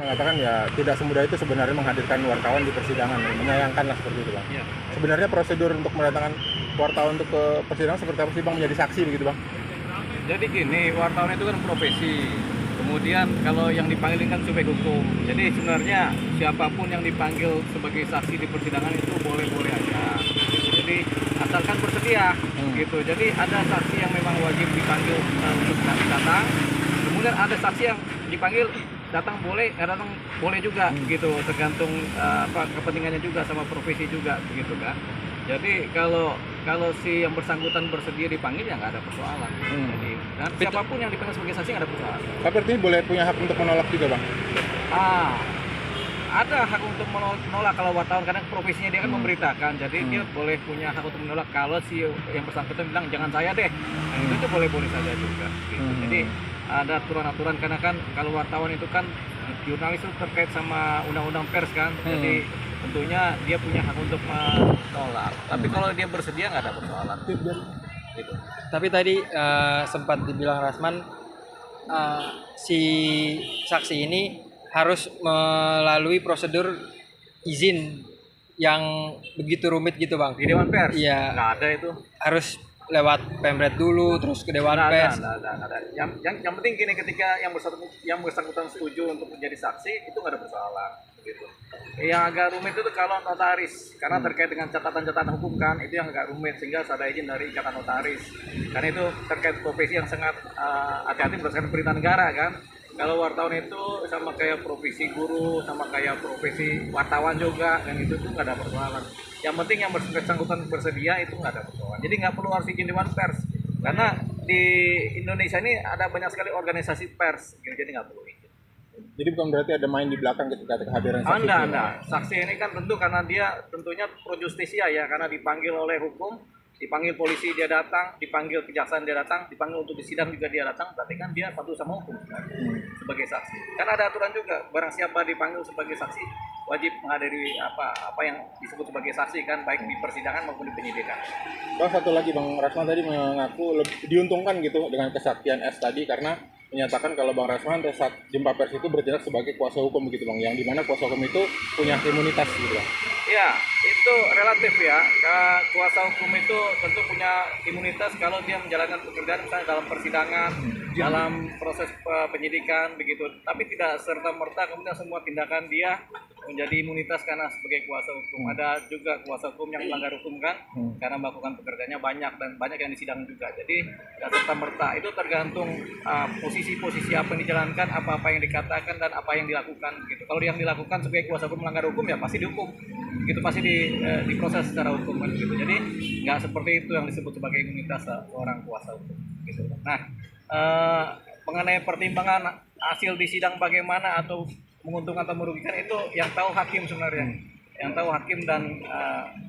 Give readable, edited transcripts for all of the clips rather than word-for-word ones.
mengatakan ya tidak semudah itu sebenarnya menghadirkan wartawan di persidangan, menyayangkan lah seperti itu bang. Ya. Sebenarnya prosedur untuk mendatangkan wartawan untuk ke persidangan seperti apa sih bang, menjadi saksi begitu bang? Jadi gini, wartawan itu kan profesi. Kemudian kalau yang dipanggil ini kan subjek hukum. Jadi sebenarnya siapapun yang dipanggil sebagai saksi di persidangan itu boleh-boleh aja. Jadi asalkan bersedia gitu. Jadi ada saksi yang memang wajib dipanggil untuk datang. Kemudian ada saksi yang dipanggil datang boleh juga gitu. Tergantung kepentingannya juga sama profesi juga begitu kan. Jadi kalau si yang bersangkutan bersedia dipanggil ya nggak ada persoalan. Jadi dan siapapun yang dipanggil sebagai saksi nggak ada persoalan. Tapi artinya boleh punya hak untuk menolak juga bang? Ada hak untuk menolak kalau wartawan karena profesinya dia kan memberitakan. Jadi dia boleh punya hak untuk menolak kalau si yang bersangkutan bilang jangan saya deh. Nah, itu tuh boleh-boleh saja juga. Gitu. Jadi ada aturan-aturan karena kan kalau wartawan itu kan jurnalis itu terkait sama undang-undang pers kan. Jadi tentunya dia punya hak untuk menolak. Tapi kalau dia bersedia nggak ada persoalan. Gitu. Tapi tadi sempat dibilang Rasman si saksi ini harus melalui prosedur izin yang begitu rumit gitu bang. Di Dewan Pers? Iya. Nggak ada itu. Harus lewat Pemret dulu, terus ke Dewan Pers. Nggak ada. Yang penting gini, ketika yang bersangkutan setuju untuk menjadi saksi itu nggak ada persoalan. Gitu. Yang agak rumit itu kalau notaris, karena terkait dengan catatan-catatan hukum kan, itu yang agak rumit sehingga harus ada izin dari ikatan notaris. Karena itu terkait profesi yang sangat hati-hati berdasarkan perintah negara kan. Kalau wartawan itu sama kayak profesi guru, sama kayak profesi wartawan juga, dan itu tuh nggak ada persoalan. Yang penting yang bersangkutan bersedia itu nggak ada persoalan. Jadi nggak perlu harus izin Dewan Pers, karena di Indonesia ini ada banyak sekali organisasi pers, gitu, jadi nggak perlu izin. Jadi bukan berarti ada main di belakang ketika kehadiran saksi? Anda. Saksi ini kan tentu karena dia tentunya pro justisia ya, karena dipanggil oleh hukum, dipanggil polisi dia datang, dipanggil kejaksaan dia datang, dipanggil untuk disidang juga dia datang, berarti kan dia patuh sama hukum sebagai saksi. Kan ada aturan juga, barang siapa dipanggil sebagai saksi wajib menghadiri apa yang disebut sebagai saksi kan, baik di persidangan maupun di penyidikan. Bang, satu lagi Bang Rasman tadi mengaku diuntungkan gitu dengan kesaksian S tadi karena menyatakan kalau Bang Rasman saat jumpa pers itu bertindak sebagai kuasa hukum begitu Bang, yang dimana kuasa hukum itu punya imunitas gitu Bang. Ya, itu relatif ya. Kuasa hukum itu tentu punya imunitas kalau dia menjalankan pekerjaan misalnya dalam persidangan, dalam proses penyidikan begitu. Tapi tidak serta-merta kemudian semua tindakan dia menjadi imunitas karena sebagai kuasa hukum. Ada juga kuasa hukum yang melanggar hukum kan, karena melakukan pekerjaannya banyak dan banyak yang disidang juga. Jadi tidak serta-merta, itu tergantung posisi-posisi apa yang dijalankan, apa-apa yang dikatakan dan apa yang dilakukan gitu. Kalau yang dilakukan sebagai kuasa hukum melanggar hukum ya pasti dihukum. Gitu pasti diproses secara hukum kan gitu. Jadi nggak seperti itu yang disebut sebagai imunitas seorang kuasa hukum gitu. Nah, mengenai pertimbangan hasil di sidang bagaimana atau menguntungkan atau merugikan itu yang tahu hakim sebenarnya. Yang tahu hakim dan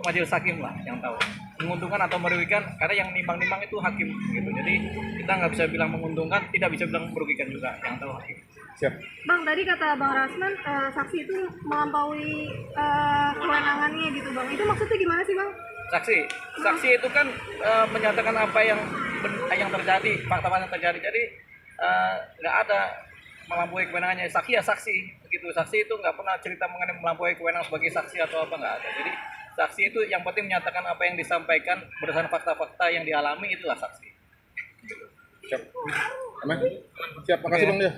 majelis hakim lah yang tahu. Menguntungkan atau merugikan karena yang nimbang-nimbang itu hakim gitu. Jadi kita nggak bisa bilang menguntungkan, tidak bisa bilang merugikan juga, yang tahu hakim. Siap. Bang, tadi kata Bang Rasman saksi itu melampaui kewenangannya gitu Bang. Itu maksudnya gimana sih Bang? Saksi itu kan menyatakan apa yang terjadi, fakta yang terjadi. Jadi nggak ada melampaui kewenangannya. Saksi ya saksi, begitu. Saksi itu nggak pernah cerita mengenai melampaui kewenangan sebagai saksi atau apa, nggak ada. Jadi saksi itu yang penting menyatakan apa yang disampaikan berdasarkan fakta-fakta yang dialami, itulah saksi. Siap. Aman? Siap, makasih Bang dia.